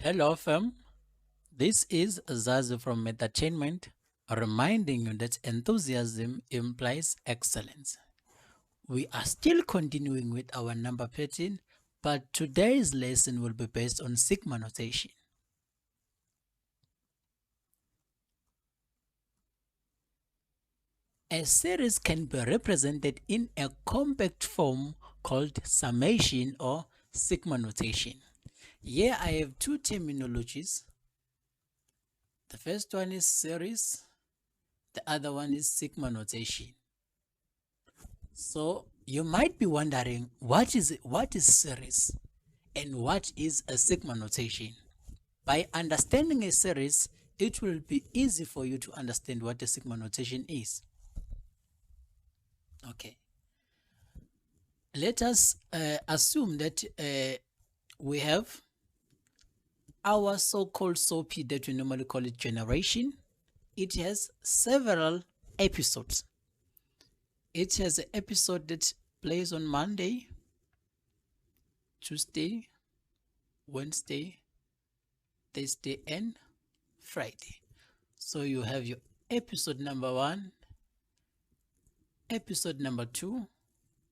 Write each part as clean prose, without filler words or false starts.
Hello, fam. This is Zazu from Entertainment, reminding you that enthusiasm implies excellence. We are still continuing with our number 13, but today's lesson will be based on Sigma notation. A series can be represented in a compact form called summation or Sigma notation. Here I have two terminologies. The first one is series, the other one is Sigma notation. So you might be wondering what is series and what is a Sigma notation. By understanding a series, it will be easy for you to understand what a Sigma notation is. Okay. Let us assume that we have our so-called SOP that we normally call it generation. It has several episodes. It has an episode that plays on Monday, Tuesday, Wednesday, Thursday, and Friday. So you have your episode number 1, episode number 2,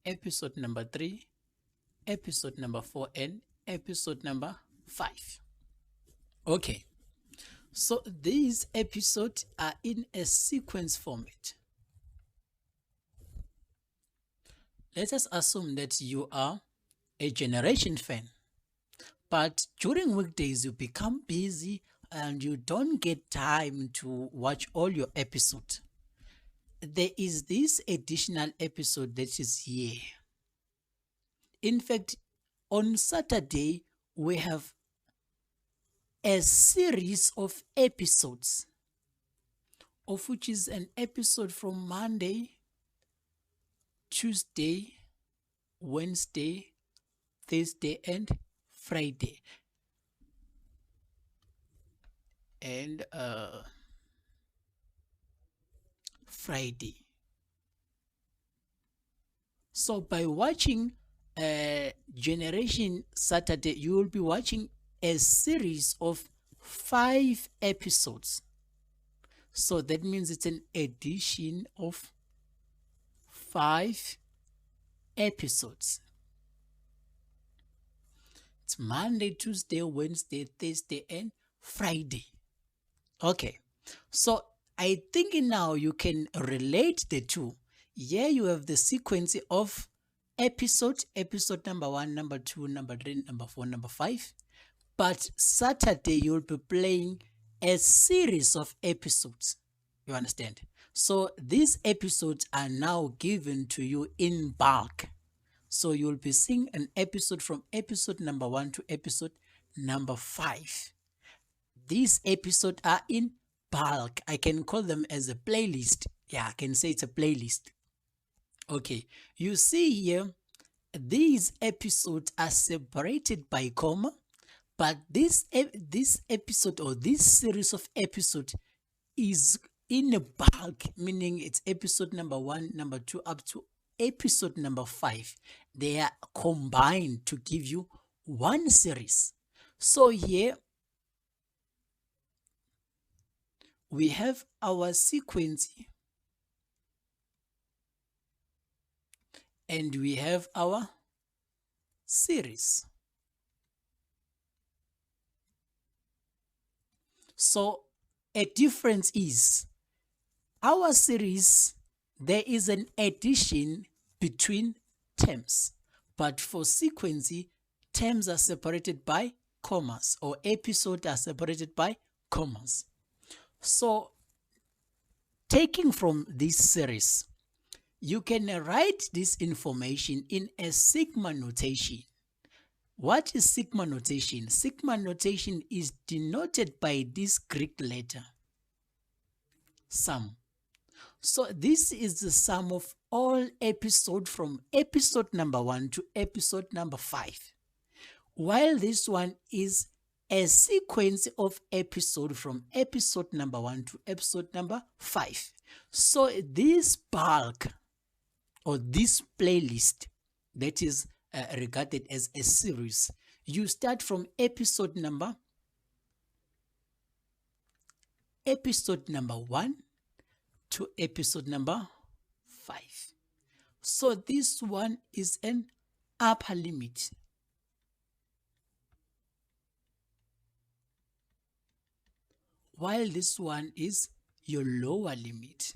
episode number 3, episode number 4, and episode number 5. Okay, so these episodes are in a sequence format. Let us assume that you are a generation fan, but during weekdays you become busy and you don't get time to watch all your episodes. There is this additional episode that is here. In fact, on Saturday, we have a series of episodes, of which is an episode from Monday, Tuesday, Wednesday, Thursday, and Friday. And Friday. So by watching Generation Saturday, you will be watching a series of 5 episodes. So that means it's an addition of 5 episodes. It's Monday, Tuesday, Wednesday, Thursday, and Friday. Okay, so I think now you can relate the two. Here you have the sequence of episode number 1, number 2, number 3, number 4, number 5. But Saturday you'll be playing a series of episodes. You understand? So these episodes are now given to you in bulk. So you'll be seeing an episode from episode number 1 to episode number 5. These episodes are in bulk. I can call them as a playlist. Yeah, I can say it's a playlist. Okay, you see here, these episodes are separated by comma, but this episode or this series of episodes is in a bulk, meaning it's episode number 1, number 2, up to episode number 5. They are combined to give you one series. So here we have our sequence and we have our series. So a difference is our series, there is an addition between terms, but for sequence, terms are separated by commas, or episodes are separated by commas. So taking from this series, you can write this information in a Sigma notation. What is Sigma notation? Sigma notation is denoted by this Greek letter, sum. So this is the sum of all episodes from episode number 1 to episode number 5. While this one is a sequence of episodes from episode number 1 to episode number 5. So this bulk or this playlist that is regarded as a series, you start from episode number episode number 1 to episode number 5. So this one is an upper limit. While this one is your lower limit.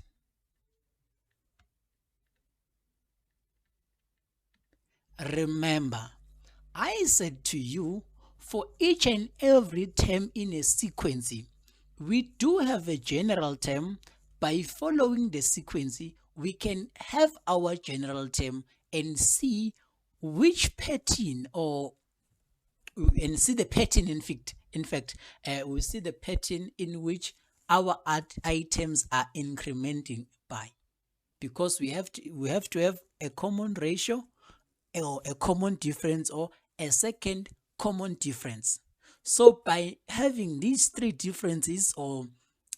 Remember, I said to you, for each and every term in a sequence, we do have a general term. By following the sequence, we can have our general term and see which pattern and see the pattern in fact we see the pattern in which our items are incrementing by, because we have to have a common ratio or a common difference or a second common difference. So by having these three differences or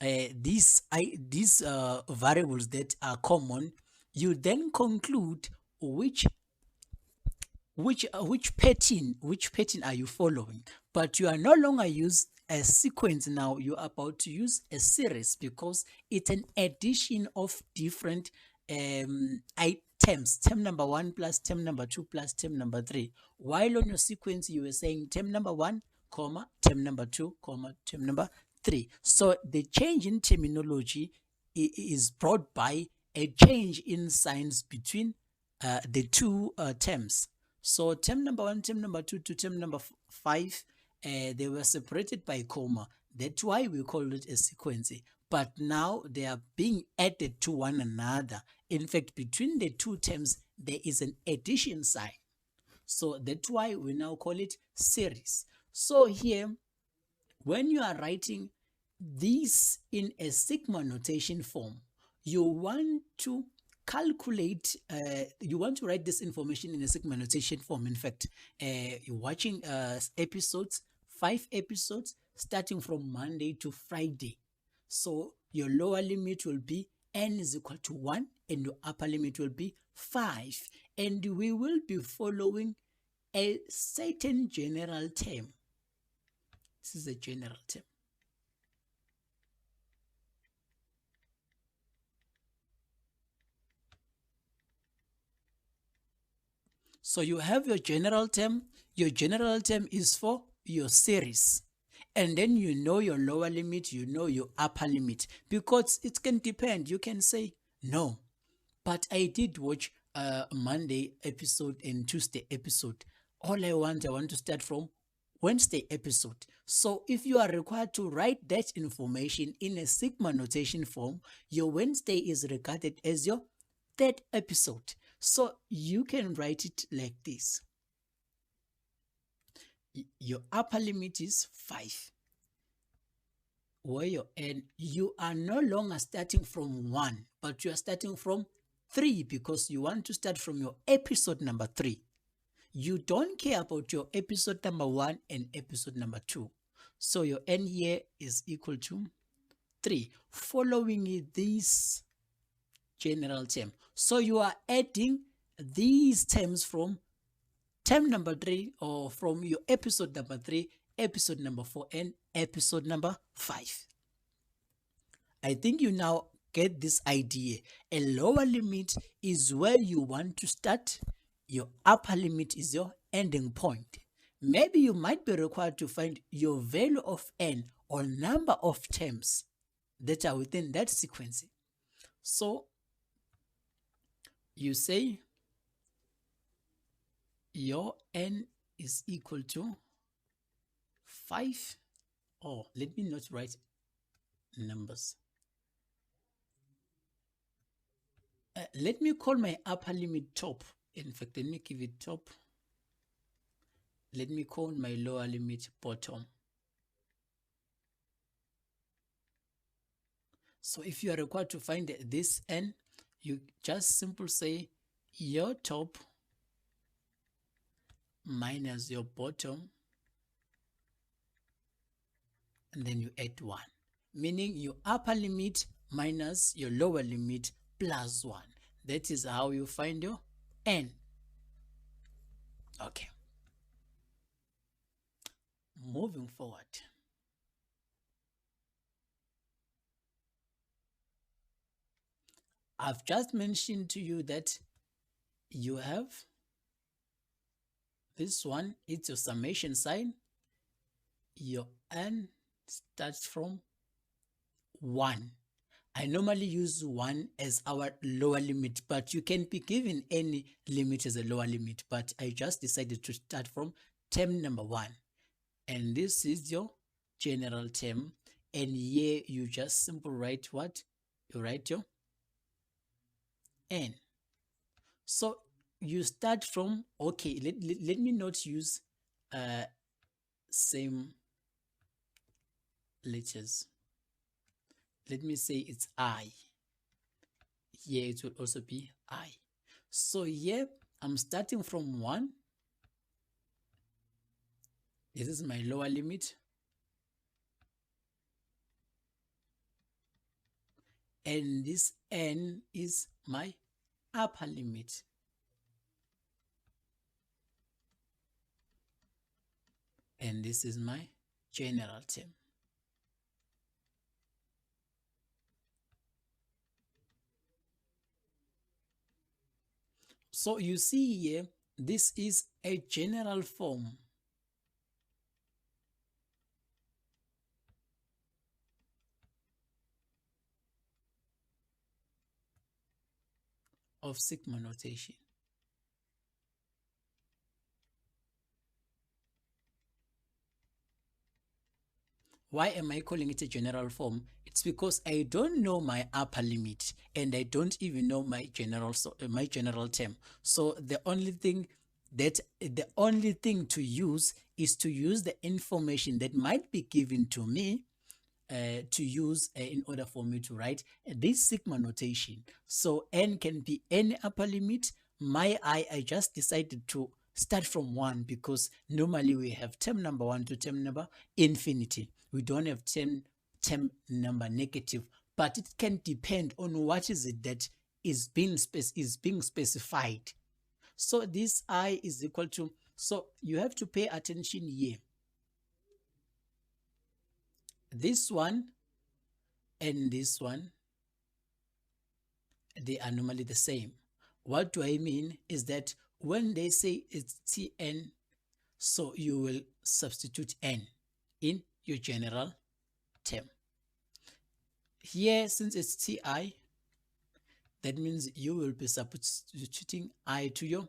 these variables that are common, you then conclude which pattern are you following. But you are no longer use a sequence now, you are about to use a series, because it's an addition of different items, term number 1 plus term number 2 plus term number 3. While on your sequence you were saying term number 1 comma term number 2 comma term number 3. So the change in terminology is brought by a change in signs between the two terms. So term number 1, term number 2 to term number 5, they were separated by comma. That's why we call it a sequence. But now they are being added to one another. In fact, between the two terms, there is an addition sign. So that's why we now call it series. So here, when you are writing this in a sigma notation form, you want to calculate, you want to write this information in a sigma notation form. In fact, you're watching episodes, 5 episodes, starting from Monday to Friday. So your lower limit will be n is equal to 1 and your upper limit will be 5. And we will be following a certain general term. This is a general term. So you have your general term. Your general term is for your series. And then you know your lower limit, you know your upper limit. Because it can depend. You can say, no, but I did watch Monday episode and Tuesday episode. All I want to start from Wednesday episode. So if you are required to write that information in a sigma notation form, your Wednesday is regarded as your third episode. So you can write it like this. Your upper limit is 5. Where your n, you are no longer starting from 1, but you are starting from 3, because you want to start from your episode number 3. You don't care about your episode number 1 and episode number 2. So your n here is equal to 3, following this general term. So you are adding these terms from term number 3, or from your episode number 3, episode number 4, and episode number 5. I think you now get this idea. A lower limit is where you want to start. Your upper limit is your ending point. Maybe you might be required to find your value of n, or number of terms that are within that sequence. So you say your n is equal to 5. Oh, let me not write numbers. Let me call my upper limit top. In fact, let me give it top. Let me call my lower limit bottom. So if you are required to find this n, you just simply say your top minus your bottom, and then you add 1, meaning your upper limit minus your lower limit plus 1. That is how you find your n. Okay. Moving forward. I've just mentioned to you that you have this one, it's your summation sign. Your n starts from 1. I normally use 1 as our lower limit, but you can be given any limit as a lower limit, but I just decided to start from term number 1. And this is your general term. And here you just simply write what? You write your n. So you start from, okay, let me not use same letters. Let me say it's I. Here it will also be I. So here I'm starting from 1. This is my lower limit. And this n is my upper limit. And this is my general term. So you see here, this is a general form of sigma notation. Why am I calling it a general form? It's because I don't know my upper limit and I don't even know my general term. So the only thing to use is to use the information that might be given to me to use in order for me to write this sigma notation. So n can be any upper limit. I just decided to start from 1 because normally we have term number 1 to term number infinity. We don't have term number negative, but it can depend on what is it that is being specified. So this I is equal to, so you have to pay attention here. This one and this one, they are normally the same. What do I mean is that when they say it's Tn, so you will substitute n in your general term. Here, since it's Ti, that means you will be substituting I to your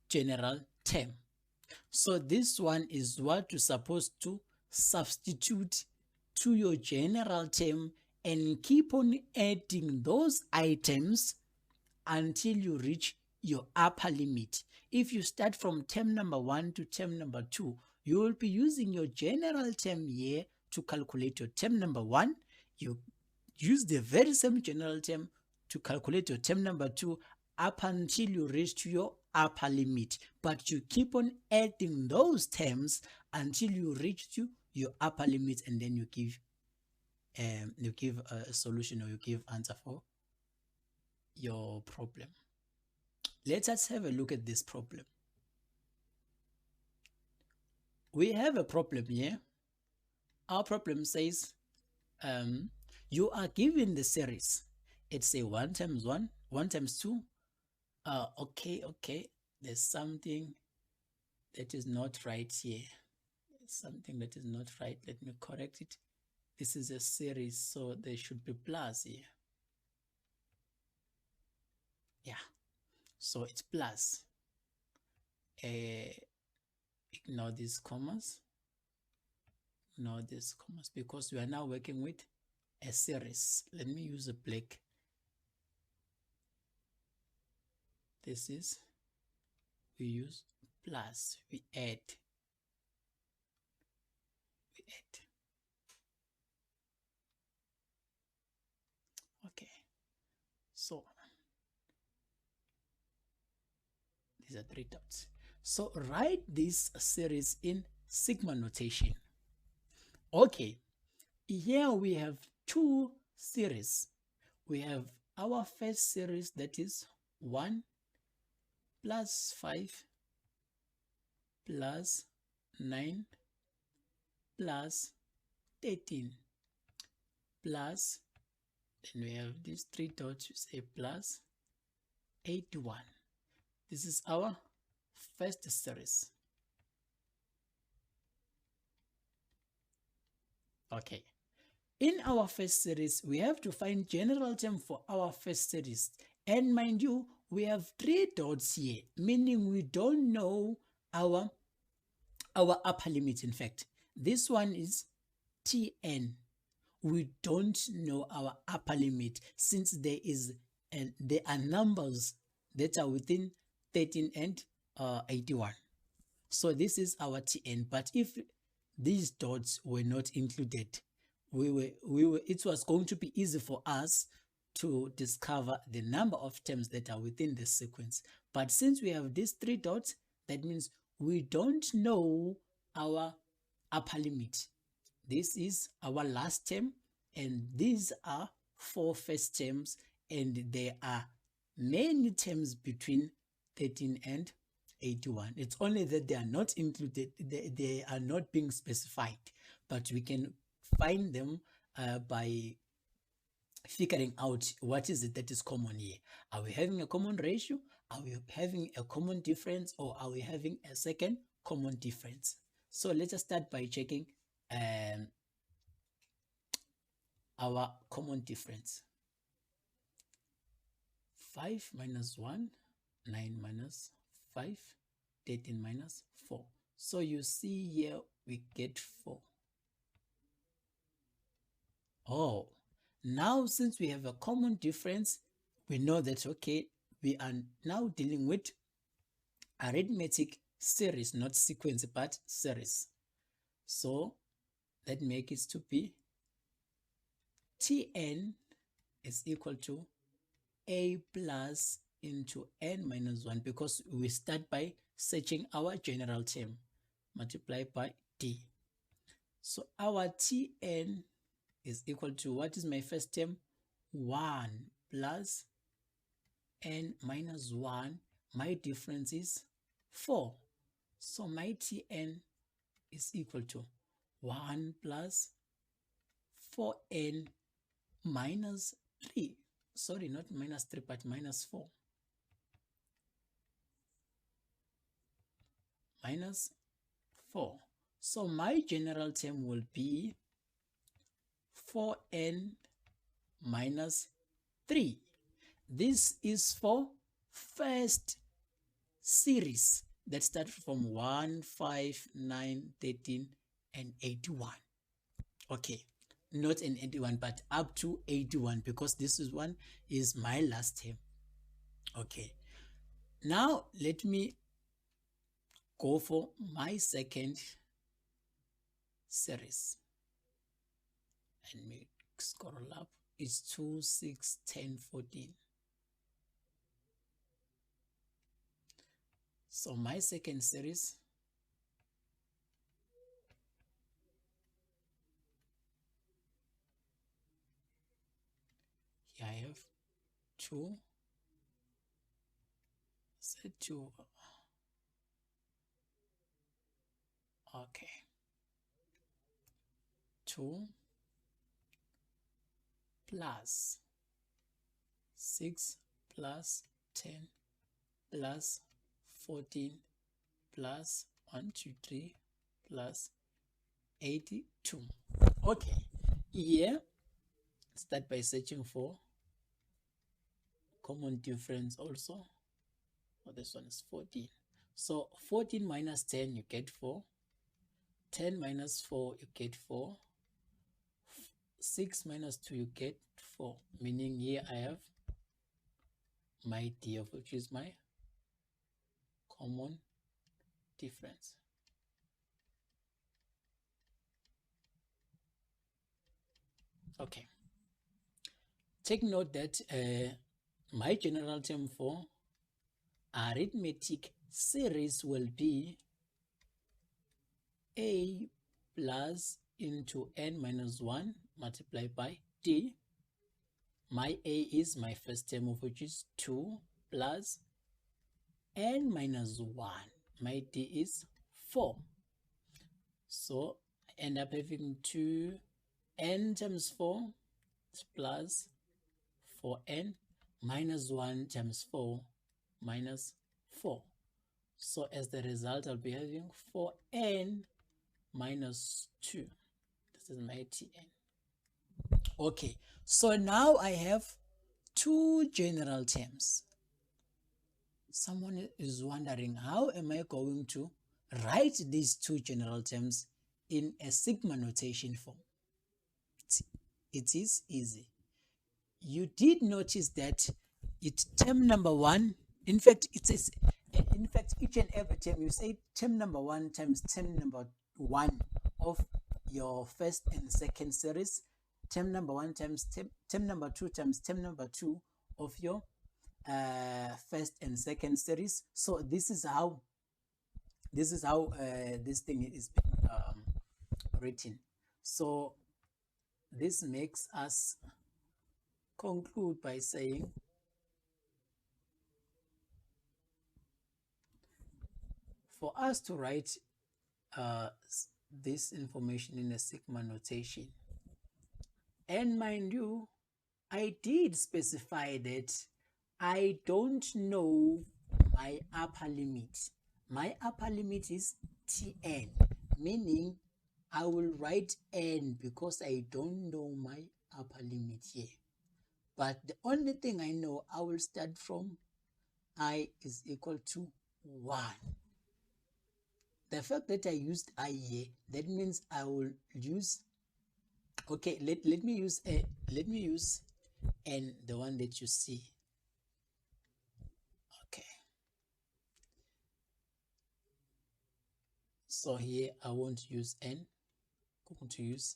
general term. So this one is what you're supposed to substitute to your general term and keep on adding those items until you reach your upper limit. If you start from term number 1 to term number 2, you will be using your general term here to calculate your term number 1. You use the very same general term to calculate your term number 2 up until you reach to your upper limit. But you keep on adding those terms until you reach to your upper limit, and then you give a solution, or you give answer for your problem. Let us have a look at this problem. We have a problem here. Our problem says you are given the series. It's a 1 times 1, 1 times 2. Okay. There's something that is not right here. Something that is not right. Let me correct it. This is a series, so there should be plus here. Yeah. So it's plus. Ignore these commas. Ignore these commas because we are now working with a series. Let me use a black. This is, we use plus, we add. Okay. So these are 3 dots. So write this series in sigma notation. Okay, here we have 2 series. We have our first series, that is 1 plus 5 plus 9 plus 13 plus Then we have these 3 dots, we say plus 81. This is our first series. Okay. In our first series, we have to find general term for our first series. And mind you, we have 3 dots here, meaning we don't know our upper limit. In fact, this one is Tn. We don't know our upper limit since there are numbers that are within 13 and 81. So this is our Tn. But if these dots were not included, it was going to be easy for us to discover the number of terms that are within the sequence. But since we have these 3 dots, that means we don't know our upper limit. This is our last term, and these are 4 first terms, and there are many terms between 13 and 81. It's only that they are not included, they are not being specified, but we can find them by figuring out what is it that is common here. Are we having a common ratio? Are we having a common difference? Or are we having a second common difference? So let us start by checking our common difference. 5 minus 1, 9 minus 5, 13 minus 4. So you see here we get 4. Oh, now since we have a common difference, we know that, okay, we are now dealing with arithmetic series, not sequence, but series. So that makes it to be Tn is equal to a plus into n minus 1, because we start by searching our general term multiplied by d. So our Tn is equal to, what is my first term? 1 plus n minus 1. My difference is 4. So my Tn is equal to 1 plus 4n minus 3. Sorry, not minus 3, but minus 4. Minus 4. So my general term will be 4n minus 3. This is for first series that starts from 1, 5, 9, 13, and 81. Okay, not an 81, but up to 81, because this one is my last term. Okay, now let me go for my second series. And me scroll up. It's 2, 6, 10, 14. So my second series, here I have 2, set 2, okay, 2 plus 6 plus 10 plus 14 plus 1, 2, 3 plus 82. Okay, here start by searching for common difference also. Oh, this one is 14. So 14 minus 10, you get 4. 10 minus 4, you get 4. 6 minus 2, you get 4. Meaning here I have my DF, which is my common difference. Okay. Take note that my general term for arithmetic series will be a plus into n minus 1 multiplied by d. My a is my first term, of which is 2 plus n minus 1. My d is 4. So I end up having 2 n times 4 plus 4n minus 1 times 4 minus 4. So as the result, I'll be having 4n minus 2. This is my Tn. Okay, so now I have two general terms. Someone is wondering, how am I going to write these two general terms in a sigma notation form? It is easy. You did notice that it's term number one. In fact, each and every term, you say term number one times term number one of your first and second series, term number one times term number two times term number two of your first and second series. So this is how this thing is being written. So this makes us conclude by saying for us to write this information in a sigma notation, and mind you, I did specify that I don't know my upper limit. My upper limit is Tn, meaning I will write n because I don't know my upper limit here. But the only thing I know, I will start from I is equal to 1. The fact that I used I here, that means I will use, okay, let me use n, the one that you see. Okay. So here I won't use n. I'm going to use,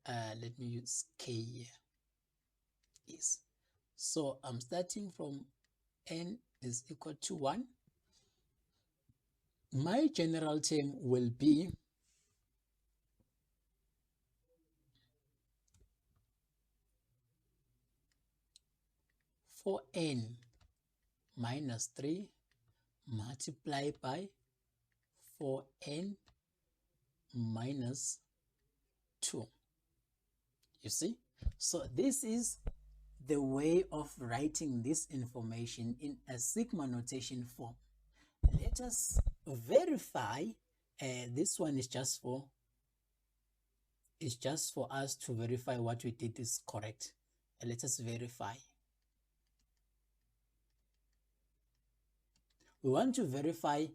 let me use k here. Yes. So I'm starting from n is equal to 1. My general term will be for n minus 3 multiplied by 4n minus 2. You see? So this is the way of writing this information in a sigma notation form. Let us verify. This one is just for us to verify what we did is correct. Let us verify. We want to verify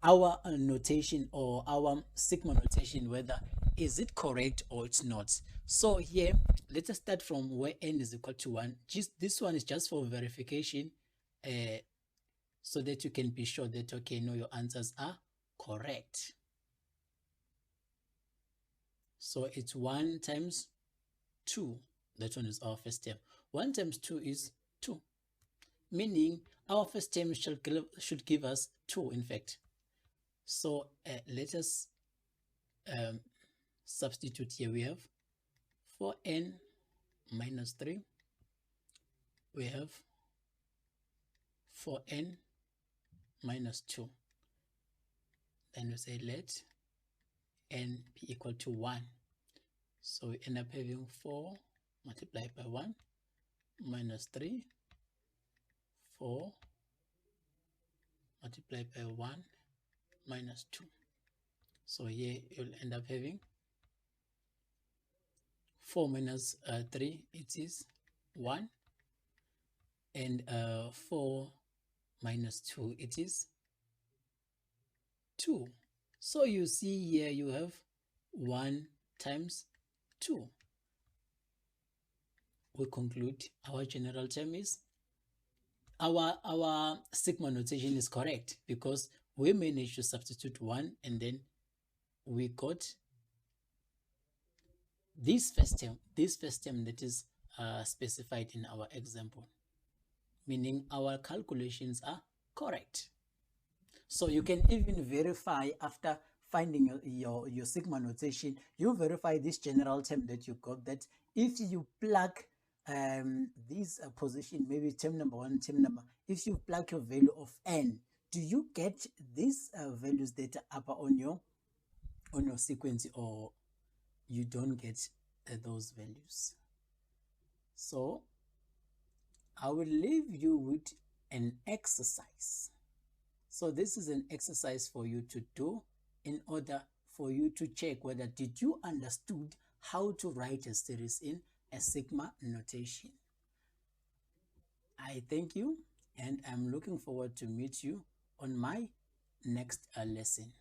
our notation or our sigma notation, whether is it correct or it's not. So here, let us start from where n is equal to 1. This one is just for verification, so that you can be sure that, okay, no, your answers are correct. So it's 1 times 2. That one is our first term. 1 times 2 is 2, meaning our first term should give us 2, in fact. So let us substitute here. We have 4n minus 3. We have 4n minus 2. Then we say let n be equal to 1. So we end up having 4 multiplied by 1 minus 3, 4 multiplied by 1 minus 2. So here you'll end up having 4 minus 3, it is 1, and 4 minus 2, it is 2. So you see here you have 1 times 2. We conclude our general term is, our sigma notation is correct because we managed to substitute 1 and then we got this first term that is specified in our example, meaning our calculations are correct. So you can even verify after finding your sigma notation, you verify this general term that you got, that if you plug this position, maybe term number 1, term number, if you plug your value of n, do you get these values that are upper on your sequence, or you don't get those values? So I will leave you with an exercise. So this is an exercise for you to do in order for you to check whether did you understood how to write a series in a sigma notation. I thank you and I'm looking forward to meet you on my next lesson.